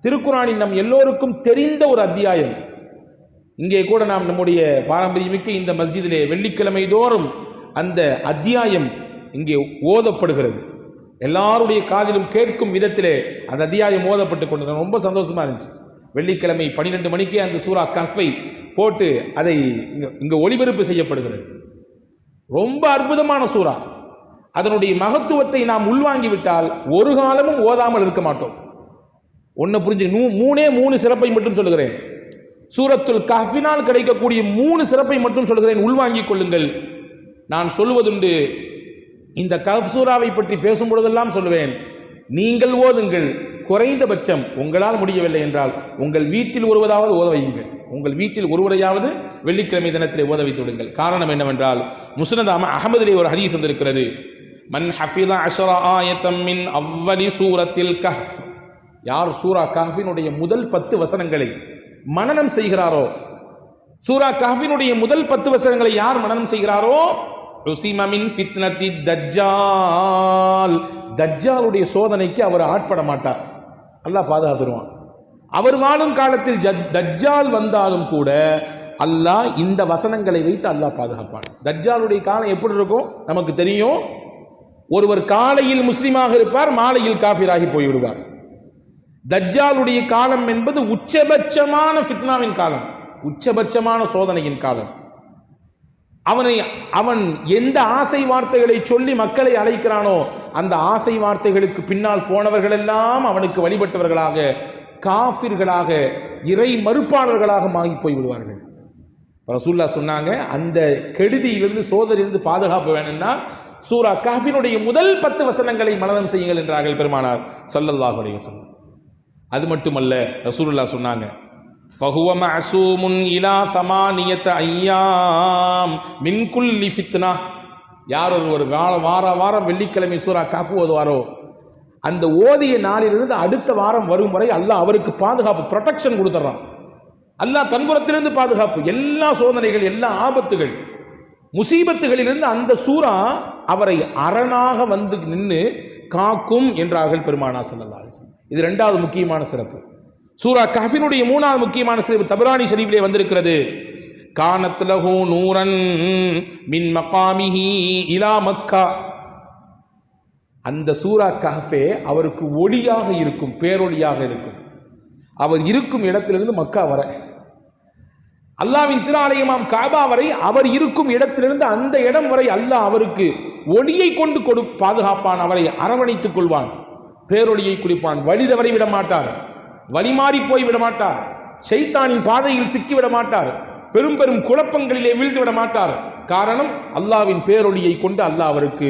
திருக்குர்ஆனின் நம் எல்லோருக்கும் தெரிந்த ஒரு அத்தியாயம். இங்கே கூட நாம் நம்முடைய பாரம்பரியமிக்க இந்த மஸ்ஜிதிலே வெள்ளிக்கிழமை தோறும் அந்த அத்தியாயம் இங்கே ஓதப்படுகிறது. எல்லாருடைய காதிலும் கேட்கும் விதத்திலே அந்த அத்தியாயம் ஓதப்பட்டு கொண்டு ரொம்ப சந்தோஷமா இருந்துச்சு. வெள்ளிக்கிழமை 12 மணிக்கே அந்த சூரா கஹ்ஃபை போட்டு அதை இங்கே ஒளிபரப்பு செய்யப்படுகிறது. ரொம்ப அற்புதமான சூரா. அதனுடைய மகத்துவத்தை நாம் உள்வாங்கிவிட்டால் ஒரு காலமும் ஓதாமல் இருக்க மாட்டோம். ஒன்று புரிஞ்சு 3 சிறப்பை மட்டும் சொல்லுகிறேன். சூரத்துல் கஹ்ஃபினால் கிடைக்கக்கூடிய 3 சிறப்பை மட்டும் சொல்கிறேன், உள்வாங்கிக் கொள்ளுங்கள். நான் சொல்வதுண்டு, இந்த கஹ்ஃப் சூராவை பற்றி பேசும் பொழுதெல்லாம் சொல்லுவேன், நீங்கள் ஓதுங்கள். குறைந்தபட்சம் உங்களால் முடியவில்லை என்றால் உங்கள் வீட்டில் ஒருவராவது ஓத வையுங்கள். உங்கள் வீட்டில் ஒருவரையாவது வெள்ளிக்கிழமை தினத்திலே ஓத வைத்து விடுங்கள். காரணம் என்னவென்றால், முஸ்னத் அஹமதிலே ஒரு ஹதீஸ் வந்திருக்கிறது. மன் ஹஃபித 10 ஆயத்தம் மின் அவ்வலி சூரத்தில் கஹ்ஃப், யார் சூரா கஹ்ஃபினுடைய முதல் 10 வசனங்களை மனனம் செய்கிறாரோ, சூரா கஹ்ஃபினுடைய முதல் 10 வசனங்களை யார் மனனம் செய்கிறாரோ, உஸிம மின் ஃபித்னத்தி தஜ்ஜால், தஜ்ஜாலுடைய சோதனைக்கு அவர் ஆட்பட மாட்டார். அல்லாஹ் பாதுகாத்துருவான். அவர் வாழும் காலத்தில் தஜ்ஜால் வந்தாலும் கூட அல்லாஹ் இந்த வசனங்களை வைத்து அல்லாஹ் பாதுகாப்பான். தஜ்ஜாலுடைய காலம் எப்படி இருக்கும் நமக்கு தெரியும். ஒருவர் காலையில் முஸ்லிமாக இருப்பார், மாலையில் காஃபிராகி போய்விடுவார். தஜ்ஜாலுடைய காலம் என்பது உச்சபட்சமான ஃபித்னாவின் காலம், உச்சபட்சமான சோதனையின் காலம். அவன் எந்த ஆசை வார்த்தைகளை சொல்லி மக்களை அழைக்கிறானோ அந்த ஆசை வார்த்தைகளுக்கு பின்னால் போனவர்கள் எல்லாம் அவனுக்கு வழிபட்டவர்களாக, காஃபிர்களாக, இறை மறுப்பாளர்களாக மாறி போய்விடுவார்கள். ரசூலுல்லாஹ் சொன்னாங்க, அந்த கெடுதியிலிருந்து சோதனையிலிருந்து பாதுகாப்பு வேணும்னா சூரா கஹ்ஃபினுடைய முதல் 10 வசனங்களை மனனம் செய்யுங்கள் என்றார்கள் பெருமானார் ஸல்லல்லாஹு அலைஹி வஸல்லம். அது மட்டுமல்ல, ரசூலுல்லாஹ் சொன்னாங்க, ஃபஹுவ மஅசூமுன் இலா 8 ஐயாம் மின் குல்லி ஃபித்னா, யார் ஒரு வாரம் வெள்ளிக்கிழமை சூரா கஹ்ஃப் ஓதுவாரோ அந்த ஓதிய நாளிலிருந்து அடுத்த வாரம் வரும் வரை அல்லாஹ் அவருக்கு பாதுகாப்பு, ப்ரொடெக்ஷன் கொடுத்துட்றான். அல்லாஹ் தன்புறத்திலிருந்து பாதுகாப்பு, எல்லா சோதனைகள், எல்லா ஆபத்துகள், முசீபத்துகளிலிருந்து அந்த சூரா அவரை அரணாக வந்து நின்று காக்கும் என்றார்கள் பெருமானார் ஸல்லல்லாஹு அலைஹி வஸல்லம். இது 2வது முக்கியமான சிறப்பு. சூரா கஹ்ஃபினுடைய 3வது முக்கியமான சிறப்பு தபரானி ஷரீஃபிலே வந்திருக்கிறது. கானத் லஹு நூரன் மின் மகாமிஹி இலா மக்கா, அந்த சூரா கஹ்ஃபே அவருக்கு ஒளியாக இருக்கும், பேரொளியாக இருக்கும். அவர் இருக்கும் இடத்திலிருந்து மக்கா வர, அல்லாஹ்வின் திருஆலயமாம் காபா வரை அவர் இருக்கும் இடத்திலிருந்து அந்த இடம் வரை அல்லாஹ் அவருக்கு ஒளியை கொண்டு பாதுகாப்பான். அவரை அரவணைத்துக் கொள்வான், பேரொளியை குடிப்பான். வழி தவறி விட மாட்டார், வழிமாறி போய் விட மாட்டார், ஷைத்தானின் பாதையில் சிக்கிவிட மாட்டார், பெரும் பெரும் குழப்பங்களிலே வீழ்ந்து விட மாட்டார். காரணம், அல்லாஹ்வின் பேரொளியை கொண்டு அல்லாஹ் அவருக்கு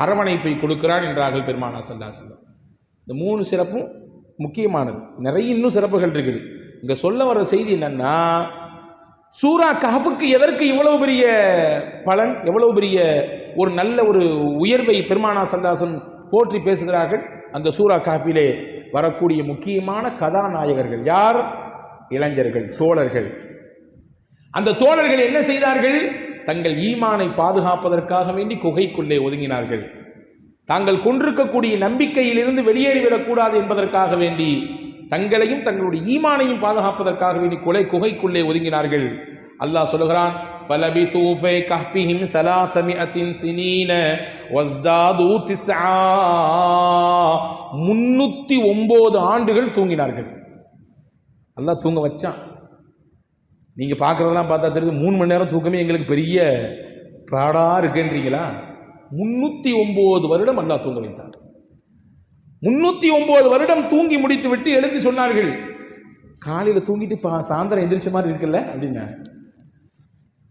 அரவணைப்பை கொடுக்கிறான் என்றார்கள் பெருமானார் ஸல்லல்லாஹு அலைஹி வஸல்லம். இந்த 3 சிறப்பும் முக்கியமானது. நிறைய இன்னும் சிறப்புகள் இருக்குது. இங்க சொல்ல வர செய்தி என்னன்னா, சூரா கஹ்ஃபுக்கு எதற்கு இவ்வளவு பெரிய பலன், எவ்வளவு பெரிய ஒரு நல்ல ஒரு உயர்வை பெருமானார் ஸல்லல்லாஹு அலைஹி வஸல்லம் போற்றி பேசுகிறார்கள். அந்த சூரா கஹ்ஃபிலே வரக்கூடிய முக்கியமான கதாநாயகர்கள் யார்? இளைஞர்கள், தோழர்கள். அந்த தோழர்கள் என்ன செய்தார்கள்? தங்கள் ஈமானை பாதுகாப்பதற்காக வேண்டி குகைக்குள்ளே ஒதுங்கினார்கள். தாங்கள் கொண்டிருக்கக்கூடிய நம்பிக்கையிலிருந்து வெளியேறிவிடக்கூடாது என்பதற்காக வேண்டி தங்களையும் தங்களுடைய ஈமானையும் பாதுகாப்பதற்காக வேண்டி குகைக்குள்ளே ஒதுங்கினார்கள். அல்லாஹ் சொல்கிறான், ஃபலபிஸூ ஃபீ கஹ்ஃபிஹிம் 300 சினீன வஸ்தாது 309 ஆண்டுகள் தூங்கினார்கள். அல்லாஹ் தூங்க வச்சான். நீங்க பார்க்கறதெல்லாம் பார்த்தா தெரியுது, 3 மணி நேரம் தூக்கமே எங்களுக்கு பெரிய பாடா இருக்குன்றீங்களா? 309 வருடம் அல்லாஹ் தூங்க வைத்தார். 309 வருடம் தூங்கி முடித்து விட்டு எழுந்து சொன்னார்கள், காலையில் தூங்கிட்டு சாயந்தரம் எந்திரிச்ச மாதிரி இருக்குல்ல அப்படின்னா,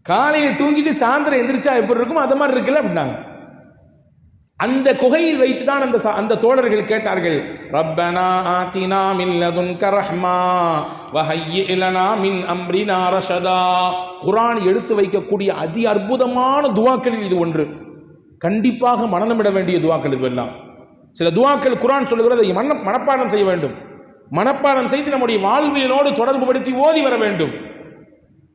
காலையில் தூங்கிட்டு சாயந்தரம் எந்திரிச்சா எப்படி இருக்கும் அது மாதிரி இருக்குல்ல அப்படின்னாங்க. அந்த குகையில் வைத்து தான் அந்த தோழர்கள் கேட்டார்கள், ரப்பனா ஆதினா மின் லதுன்க ரஹ்மா வஹய்யி லனா மின் அம்ரினா ரஷதா. குர்ஆன் எடுத்து வைக்கக்கூடிய அதி அற்புதமான துஆக்களில் இது ஒன்று. கண்டிப்பாக மனனமிட வேண்டிய துஆக்கள் இதுவெல்லாம். சில துஆக்கள் குர்ஆன் சொல்லுகிறது மனப்பாடம் செய்ய வேண்டும். மனப்பாடம் செய்து நம்முடைய வாழ்வியலோடு தொடர்பு படுத்தி ஓதி வர வேண்டும்.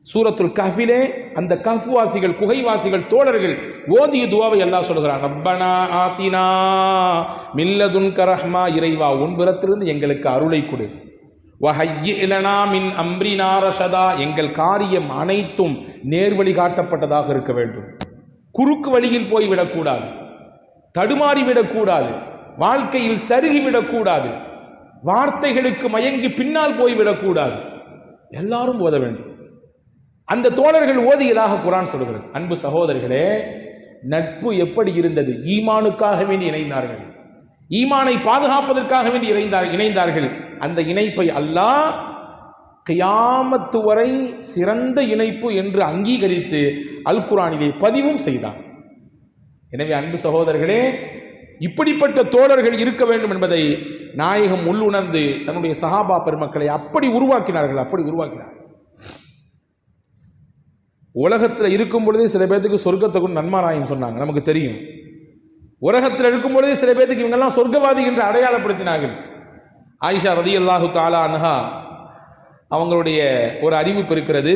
சூரத்துல் கஹ்ஃபிலே அந்த கஹ்ஃப் வாசிகள், குகைவாசிகள், தோழர்கள் ஓதிய துஆவை அல்லாஹ் சொல்கிறான், ரப்பனா ஆதினா மின் லதுன்க ரஹ்மா, இறைவா உன் புறத்திலிருந்து எங்களுக்கு அருளை கொடு, வஹய்யிஅ லனா மின் அம்ரினா ரஷதா, எங்கள் காரியம் அனைத்தும் நேர்வழி காட்டப்பட்டதாக இருக்க வேண்டும். குறுக்கு வழியில் போய்விடக்கூடாது, தடுமாறிவிடக்கூடாது, வாழ்க்கையில் சருகிவிடக்கூடாது, வார்த்தைகளுக்கு மயங்கி பின்னால் போய்விடக்கூடாது. எல்லாரும் ஓத வேண்டும். அந்த தோழர்கள் ஓதியதாக குர்ஆன் சொல்கிறது. அன்பு சகோதரர்களே, நட்பு எப்படி இருந்தது? ஈமானுக்காக வேண்டி இணைந்தார்கள், ஈமானை பாதுகாப்பதற்காக வேண்டி இணைந்தார்கள். அந்த இணைப்பை அல்லாஹ் கியாமத்து வரை சிறந்த இணைப்பு என்று அங்கீகரித்து அல் குர்ஆனிலே பதிவும் செய்தார். எனவே அன்பு சகோதரர்களே, இப்படிப்பட்ட தோழர்கள் இருக்க வேண்டும் என்பதை நாயகம் உள்ளுணர்ந்து தன்னுடைய சஹாபா பெருமக்களை அப்படி உருவாக்கினார். உலகத்தில் இருக்கும் பொழுதே சில பேர்த்துக்கு சொர்க்கத்தை கொண்டு நன்மாராயம் சொன்னாங்க, நமக்கு தெரியும். உலகத்தில் இருக்கும் பொழுதே சில பேர்த்துக்கு இவங்கெல்லாம் சொர்க்கவாதி என்று அடையாளப்படுத்தினார்கள். ஆயிஷா ரலியல்லாஹு தஆலா அன்ஹா அவங்களுடைய ஒரு அறிவிப்பு இருக்கிறது.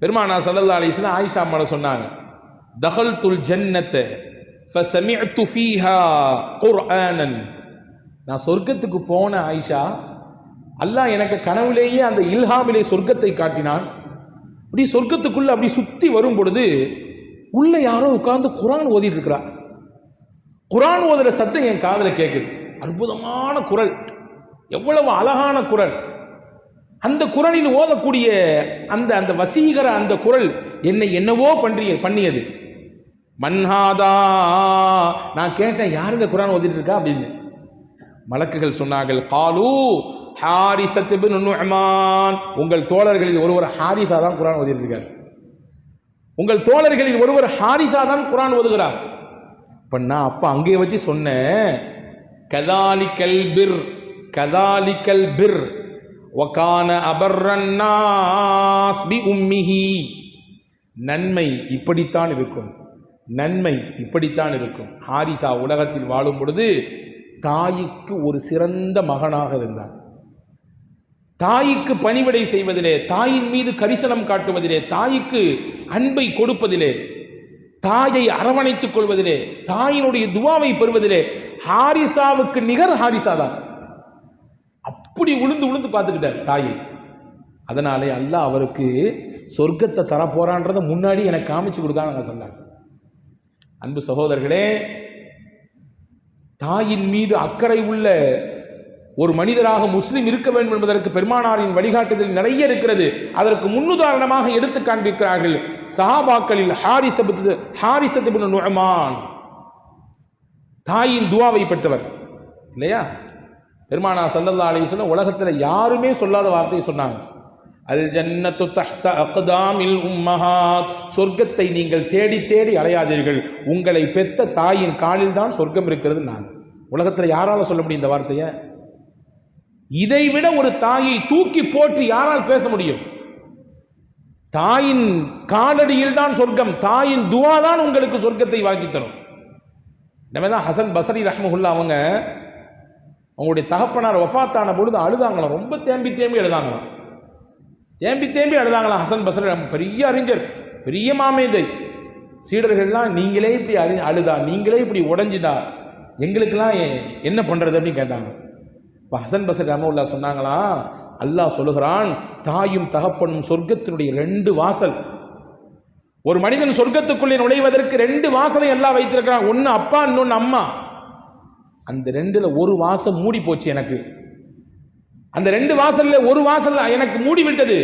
பெருமானா ஸல்லல்லாஹு அலைஹி வஸல்லம் ஆயிஷா அம்மாவை சொன்னாங்க, தகல்துல் ஜன்னத ஃபஸமிஅது ஃபீஹா குர்ஆனன். நான் சொர்க்கத்துக்கு போன ஆயிஷா, அல்லாஹ் எனக்கு கனவுலேயே அந்த இல்ஹாமிலே சொர்க்கத்தை காட்டினான். அப்படி சொர்க்கத்துக்குள்ள அப்படி சுத்தி வரும் பொழுது உள்ள யாரோ உட்கார்ந்து குர்ஆன் ஓதிட்டு இருக்கிறா. குர்ஆன் ஓதுற சத்தம் என் காதில் கேட்குது. அற்புதமான குரல், எவ்வளவு அழகான குரல். அந்த குரலில் ஓதக்கூடிய அந்த அந்த வசீகர அந்த குரல் என்னை என்னவோ பண்ணியது. மன்ஹாதா, நான் கேட்டேன், யாருங்க குர்ஆன் ஓதிட்டு இருக்கா அப்படின்னு. மலக்குகள் சொன்னார்கள், காலு ஹாரிஸத் இப்னு நுஅமான், உங்கள் தோழர்களில் ஒருவர் ஹாரிஸா தான் குர்ஆன் ஓதிட்டு இருக்கார். உங்கள் தோழர்களில் ஒருவர் ஹாரிஸா தான் குர்ஆன் ஓதுகிறார். இப்போ நான் அப்போ அங்கே வச்சு சொன்னேன், கதாலிக்கல் பிர் வகான அபர்ரன் நாஸ் பி உம்மிஹி. நன்மை இப்படித்தான் இருக்கும். ஹாரிஸா உலகத்தில் வாழும் பொழுது தாய்க்கு ஒரு சிறந்த மகனாக இருந்தார். தாய்க்கு பணிவிடை செய்வதிலே, தாயின் மீது கரிசனம் காட்டுவதிலே, தாய்க்கு அன்பை கொடுப்பதிலே, தாயை அரவணைத்துக் கொள்வதிலே, தாயினுடைய துவாவை பெறுவதிலே ஹாரிசாவுக்கு நிகர் ஹாரிசா தான். அப்படி உளுந்து பார்த்துக்கிட்டார் தாயை. அதனாலே அல்லாஹ் அவருக்கு சொர்க்கத்தை தரப்போறான்றதை முன்னாடி எனக்கு காமிச்சு கொடுத்தாங்க சல்லாஸ். அன்பு சகோதரர்களே, தாயின் மீது அக்கறை உள்ள ஒரு மனிதராக முஸ்லிம் இருக்க வேண்டும் என்பதற்கு பெருமானாரின் வழிகாட்டுதல் நிறைய இருக்கிறது. அதற்கு முன்னுதாரணமாக எடுத்து காண்பிக்கிறார்கள் சஹாபாக்களில் ஹாரிஸத் இப்னு நுஅமான். தாயின் துவாவை பெற்றவர் இல்லையா? பெருமானார் ஸல்லல்லாஹு அலைஹி வஸல்லம் உலகத்தில் யாருமே சொல்லாத வார்த்தையை சொன்னாங்க, அல் ஜன்னத்து தஹ்த அக்தாமில் உம்மஹாத். சொர்க்கத்தை நீங்கள் தேடி தேடி அலையாதீர்கள், உங்களை பெத்த தாயின் காலில் தான் சொர்க்கம் இருக்கிறது. நான் உலகத்தில் யாரால சொல்ல முடியும் இந்த வார்த்தையை? இதைவிட ஒரு தாயை தூக்கி போட்டு யாரால் பேச முடியும்? தாயின் காலடியில் தான் சொர்க்கம், தாயின் துவா தான் உங்களுக்கு சொர்க்கத்தை வாக்கி தரும். தான் ஹசன் பஸ்ரி ரஹ்மஹுல்லா அவங்களுடைய தகப்பனார் வஃபாத்தான பொழுது அழுதாங்களாம், ரொம்ப தேம்பி தேம்பி அழுதாங்களாம். ஹசன் பஸ்ரி பெரிய அறிஞர், பெரிய மாமேதை. சீடர்கள்லாம் நீங்களே இப்படி அழுதா, நீங்களே இப்படி உடைஞ்சிடா, எங்களுக்கெல்லாம் என்ன பண்றது அப்படின்னு கேட்டாங்க. இப்போ ஹசன் பஸ்ரி ரஹ்மஹுல்லா சொன்னாங்களா, அல்லாஹ் சொல்லுகிறான், தாயும் தகப்பனும் சொர்க்கத்தினுடைய 2 வாசல். ஒரு மனிதன் சொர்க்கத்துக்குள்ளே நுழைவதற்கு 2 வாசலை அல்லாஹ் வைத்திருக்கிறான். ஒன்று அப்பா, இன்னொன்று அம்மா. அந்த 2ல் ஒரு வாசல் மூடி போச்சு எனக்கு. அந்த 2 வாசல்ல ஒரு வாசல் எனக்கு மூடி விட்டது.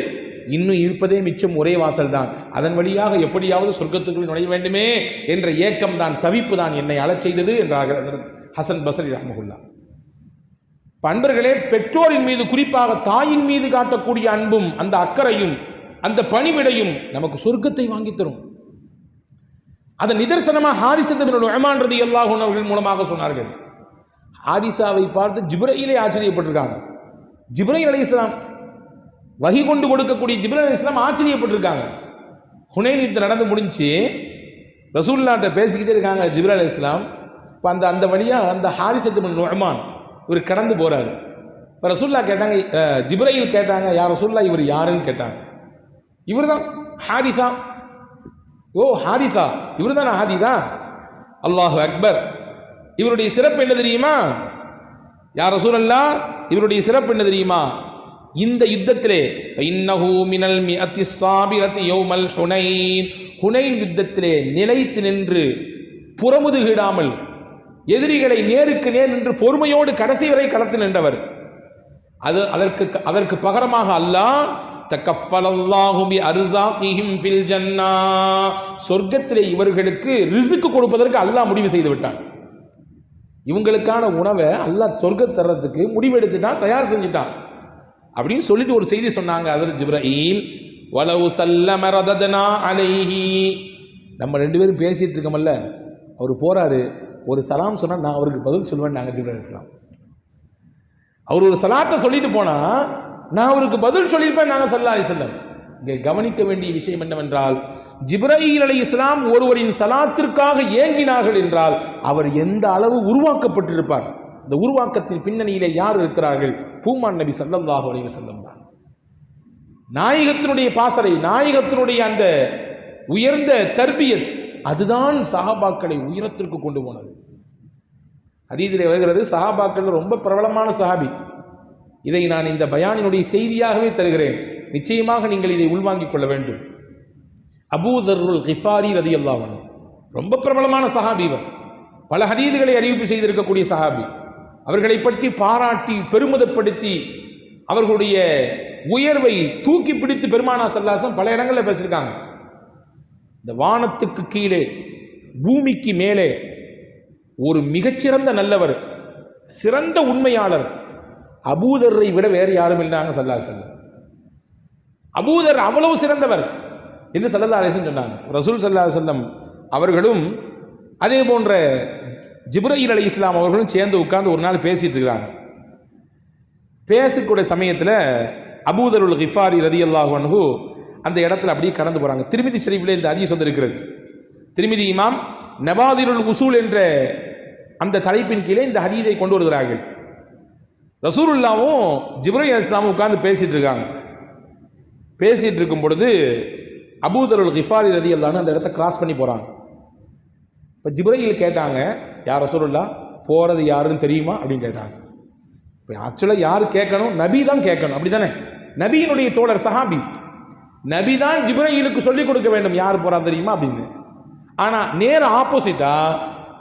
இன்னும் இருப்பதே மிச்சம் ஒரே வாசல் தான். அதன் வழியாக எப்படியாவது சொர்க்கத்துக்குள் நுழைய வேண்டுமே என்ற ஏக்கம் தான், தவிப்பு தான் என்னை அழச் செய்தது என்றார்கள் ஹசன் பஸ்ரி ரஹ்மஹுல்லா. அன்பர்களே, பெற்றோரின் மீது, குறிப்பாக தாயின் மீது காட்டக்கூடிய அன்பும் அந்த அக்கறையும் அந்த பணிவிடையும் நமக்கு சொர்க்கத்தை வாங்கி தரும். அதன் நிதர்சனமாக ஹாரிஸத் இப்னு நுஅமான் ரலியல்லாஹு அன்ஹு அவர்கள் மூலமாக சொன்னார்கள். ஹாரிஸாவை பார்த்து ஜிப்ரீலே ஆச்சரியப்பட்டிருக்காங்க. ஜிப்ரீல் அலைஹிஸ்ஸலாம், வஹி கொண்டு கொடுக்கக்கூடிய ஜிப்ரீல் அலைஹிஸ்ஸலாம் ஆச்சரியப்பட்டிருக்காங்க. ஹுனைன் யுத்தம் நடந்து முடிஞ்சு ரசூலுல்லாஹ்ட்ட பேசிக்கிட்டே இருக்காங்க ஜிப்ரீல் அலைஹிஸ்ஸலாம். இப்போ அந்த வழியாக அந்த ஹாரிஸத் இப்னு நுஅமான் இவர் கடந்து போறாரு. இப்போ ரசூலுல்லாஹ் கேட்டாங்க, ஜிப்ரீல் கேட்டாங்க, யா ரசூலுல்லாஹ் இவர் யாருன்னு கேட்டாங்க. இவர் தான் ஹாரிஸா. ஓ ஹாரிஸா, இவர் தான் ஹாரிஸா, அல்லாஹு அக்பர். இவருடைய சிறப்பு என்ன தெரியுமா? யா ரசூலல்லாஹ், இவருடைய சிறப்பு என்ன தெரியுமா? இந்த யுத்தத்திலே இன்னஹு மினல் மிஅத்தி ஸாபிரத்தி யௌமல் ஹுனைன், ஹுனைன் யுத்தத்திலே நிலைத்து நின்று புறமுதுகிடாமல் எதிரிகளை நேருக்கு நேர் நின்று பொறுமையோடு கடைசி வரை களத்தில் நின்றவர். அதற்கு பகரமாக அல்லாஹ் தகஃபலல்லாஹு பி அர்ஸாகிஹிம் ஃபில் ஜன்னா, சொர்க்கத்திலே இவர்களுக்கு ரிஸ்க் கொடுப்பதற்கு அல்லாஹ் முடிவு செய்து விட்டான். இவங்களுக்கான உணவை அல்லாஹ் சொர்க்கத்தை தர்றதுக்கு முடிவெடுத்துட்டான், தயார் செஞ்சுட்டான் அப்படின்னு சொல்லிட்டு ஒரு செய்தி சொன்னாங்க. அதில் ஜிப்ரீல் வலவு சல்லம ரததனா அலைஹி, நம்ம ரெண்டு பேரும் பேசிட்டு இருக்கோம்ல, அவர் போறாரு, ஒரு சலாம் சொன்னா நான் அவருக்கு பதில் சொல்லுவேன். நாங்கள் ஜிப்ரீல் அலைஹிஸ்ஸலாம் அவர் ஒரு சலாத்தை சொல்லிட்டு போனா நான் அவருக்கு பதில் சொல்லியிருப்பேன். நாங்கள் ஸல்லல்லாஹு அலைஹி வஸல்லம். இங்கே கவனிக்க வேண்டிய விஷயம் என்னவென்றால், ஜிப்ரீல் அலைஹிஸ்ஸலாம் ஒருவரின் சலாத்திற்காக ஏங்கினார்கள் என்றால் அவர் எந்த அளவு உருவாக்கப்பட்டிருப்பார். இந்த உருவாக்கத்தின் பின்னணியிலே யார் இருக்கிறார்கள்? பூமான் நபி ஸல்லல்லாஹு அலைஹி வஸல்லம் தான். நாயகத்தினுடைய பாசறை, நாயகத்தினுடைய அந்த உயர்ந்த தர்பியத், அதுதான் சஹாபாக்களை உயரத்திற்கு கொண்டு போனது. ஹதீஸிலே வருகிறது, சஹாபாக்கள் ரொம்ப பிரபலமான சஹாபி. இதை நான் இந்த பயானினுடைய செய்தியாகவே தருகிறேன், நிச்சயமாக நீங்கள் இதை உள்வாங்கிக் கொள்ள வேண்டும். அபூ தர்ருல் கிஃபாரி ரலியல்லாஹு அன்ஹு ரொம்ப பிரபலமான சஹாபி. இவர் பல ஹதீதுகளை அறிவிப்பு செய்திருக்கக்கூடிய சஹாபி. அவர்களை பற்றி பாராட்டி பெருமிதப்படுத்தி அவர்களுடைய உயர்வை தூக்கி பிடித்து பெருமானா ஸல்லல்லாஹு அலைஹி வஸல்லம் பல இடங்களில் பேசியிருக்காங்க. இந்த வானத்துக்கு கீழே பூமிக்கு மேலே ஒரு மிகச்சிறந்த நல்லவர், சிறந்த உண்மையாளர் அபூதர்ரை விட வேறு யாரும் இல்லைனாங்க ஸல்லல்லாஹு அலைஹி வஸல்லம். அபூதர் அவ்வளவு சிறந்தவர் என்று ஸல்லல்லாஹு அலைஹி வஸல்லம் சொன்னாங்க. ரசூல் ஸல்லல்லாஹு அலைஹி வஸல்லம் அவர்களும் அதே போன்ற ஜிப்ரீல் அலைஹிஸ்ஸலாம் அவர்களும் சேர்ந்து உட்கார்ந்து ஒரு நாள் பேசிட்டு இருக்கிறாங்க. பேசக்கூடிய சமயத்தில் அபூ தர்ருல் கிஃபாரி ரலியல்லாஹு அன்ஹு அந்த இடத்துல அப்படியே கடந்து போறாங்க. திர்மிதி ஷரீஃபில் இந்த ஹதீஸ் வந்திருக்கிறது. திர்மிதி இமாம் நவாதிருல் உசூல் என்ற அந்த தலைப்பின் கீழே இந்த ஹதீஸை கொண்டு வருகிறார்கள். ரசூலுல்லாவும் ஜிப்ரீல் அலைஹிஸ்ஸலாமும் உட்கார்ந்து பேசிட்டு இருக்காங்க. பேசிட்டு இருக்கும் பொழுது அபூ தர்ருல் கிஃபாரி ரலியல்லாஹு அன்ஹு அந்த இடத்த கிராஸ் பண்ணி போறாங்க. இப்போ ஜிப்ரீல் கேட்டாங்க, யார் ரசூலுல்லாஹ், போறது யாருன்னு தெரியுமா அப்படின்னு கேட்டாங்க. இப்போ ஆக்சுவலாக யார் கேட்கணும்? நபி தான் கேட்கணும், அப்படி தானே? நபியினுடைய தோழர் சஹாபி, நபி தான் ஜிப்ரீலுக்கு சொல்லிக் கொடுக்க வேண்டும் யார் போறா தெரியுமா அப்படின்னு. ஆனால் நேர ஆப்போசிட்டா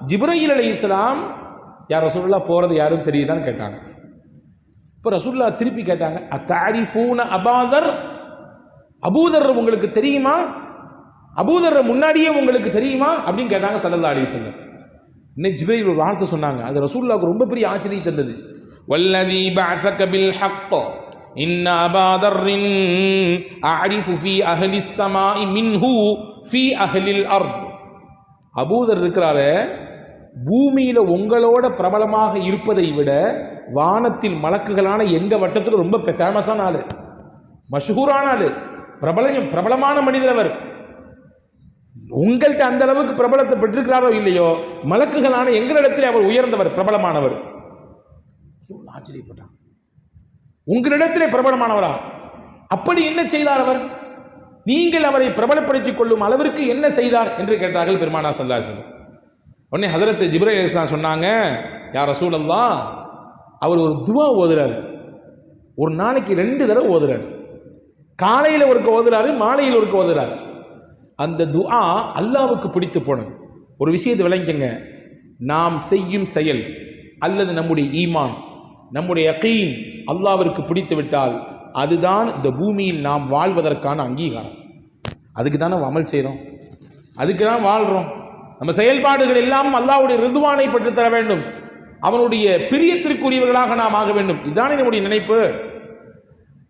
ஜிப்ரீல் அலைஹிஸ்ஸலாம் யார் ரசூலுல்லாஹ் போறது யாருன்னு தெரியுதான்னு கேட்டாங்க. இப்போ ரசூலுல்லாஹ் திருப்பி கேட்டாங்க, அத்தாரிஃபூன அபூதர், அபூதர் உங்களுக்கு தெரியுமா, அபூதர் முன்னாடியே உங்களுக்கு தெரியுமா அப்படின்னு கேட்டாங்க ஸல்லல்லாஹு அலைஹி வஸல்லம். இன்னைக்கு ஜிப்ரீல் ஒரு வார்த்தை சொன்னாங்க, அது ரசூலுல்லாஹ்வுக்கு ரொம்ப பெரிய ஆச்சரியம் தந்தது. வல்லதி பஅஸக பில் ஹக் இன்ன அபா தர்ரின் அஅரிஃபு ஃபீ அஹ்லிஸ் ஸமாஇ மின்ஹு ஃபீ அஹ்லில் அர்த். அபூதர் இருக்கிறாரு, பூமியில உங்களோட பிரபலமாக இருப்பதை விட வானத்தில் மலக்குகளான எங்க வட்டத்தில் ரொம்ப ஃபேமஸான ஆளு, மஷ்ஹூரான ஆளு, பிரபலமான மனிதர் அவர். உங்கள்கிட்ட அந்த அளவுக்கு பிரபலத்தை பெற்றிருக்கிறாரோ இல்லையோ, மலக்குகளான எங்களிடத்தில் அவர் உயர்ந்தவர், பிரபலமானவர். ஆச்சரியப்பட்டான், உங்களிடத்திலே பிரபலமானவரா? அப்படி என்ன செய்தார் அவர்? நீங்கள் அவரை பிரபலப்படுத்திக் கொள்ளும் அளவிற்கு என்ன செய்தார் என்று கேட்டார்கள் பெருமானா ஸல்லல்லாஹு அலைஹி வஸல்லம். உடனே ஹஜரத் ஜிப்ரீல் அலைஹிஸ்ஸலாம் சொன்னாங்க, யா ரசூலல்லாஹ், அவர் ஒரு துவா ஓதுறாரு, ஒரு நாளைக்கு 2 தடவை ஓதுறாரு. காலையில் ஒருக்க ஓதுறாரு, மாலையில் ஒருக்க ஓதுறாரு. அந்த துஆ அல்லாஹ்வுக்கு பிடித்து போனது. ஒரு விஷயத்தை விளங்கிக்கங்க, நாம் செய்யும் செயல் அல்லது நம்முடைய ஈமான், நம்முடைய யகீன் அல்லாஹ்விற்கு பிடித்து விட்டால் அதுதான் இந்த பூமியில் நாம் வாழ்வதற்கான அங்கீகாரம். அதுக்கு தானே அமல் செய்கிறோம், அதுக்கு தான் வாழ்கிறோம். நம்ம செயல்பாடுகள் எல்லாம் அல்லாஹ்வுடைய ரிதுவானை பெற்று தர வேண்டும், அவனுடைய பிரியத்திற்குரியவர்களாக நாம் ஆக வேண்டும். இதுதானே நம்முடைய நினைப்பு.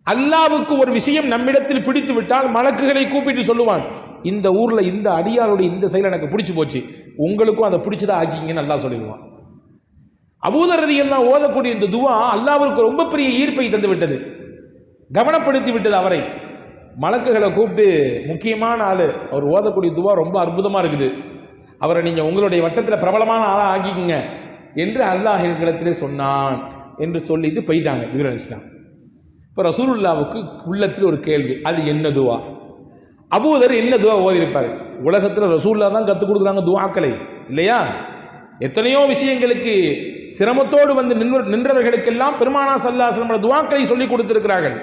அல்லாஹ்வுக்கு ஒரு விஷயம் நம்மிடத்தில் பிடித்து விட்டால் மலக்குகளை கூப்பிட்டு சொல்லுவான், இந்த ஊர்ல இந்த அடியாருடைய இந்த செயல் எனக்கு பிடிச்சு போச்சு, உங்களுக்கும் அதை பிடிச்சதா ஆக்கிங்கன்னு அல்லாஹ் சொல்லிடுவான். அபூதர் ரலியல்லாஹு ஓதக்கூடிய இந்த துவா அல்லாஹ்விற்கு ரொம்ப பெரிய ஈர்ப்பை தந்து விட்டது, கவனப்படுத்தி விட்டது அவரை. மலக்குகளை கூப்பிட்டு, முக்கியமான ஆளு, அவர் ஓதக்கூடிய துவா ரொம்ப அற்புதமா இருக்குது, அவரை நீங்க உங்களுடைய வட்டத்தில் பிரபலமான ஆளா ஆக்கிக்குங்க என்று அல்லாஹ் இடத்திலே சொன்னான் என்று சொல்லிட்டு போயிட்டாங்க ஜிப்ரீல் அலைஹிஸ்ஸலாம். இப்போ ரசூலுல்லாவுக்கு உள்ளத்தில் ஒரு கேள்வி, அது என்ன துவா? அபூதர் என்ன துவா ஓதிருப்பாரு? உலகத்தில் ரசூலுல்லாஹ் தான் கற்றுக் கொடுக்குறாங்க துவாக்களை, இல்லையா? எத்தனையோ விஷயங்களுக்கு சிரமத்தோடு வந்து நின்றவர்களுக்கெல்லாம் பெருமானா ஸல்லல்லாஹு அலைஹி வஸல்லம் துஆக்களை சொல்லிக் கொடுத்திருக்கிறார்கள்.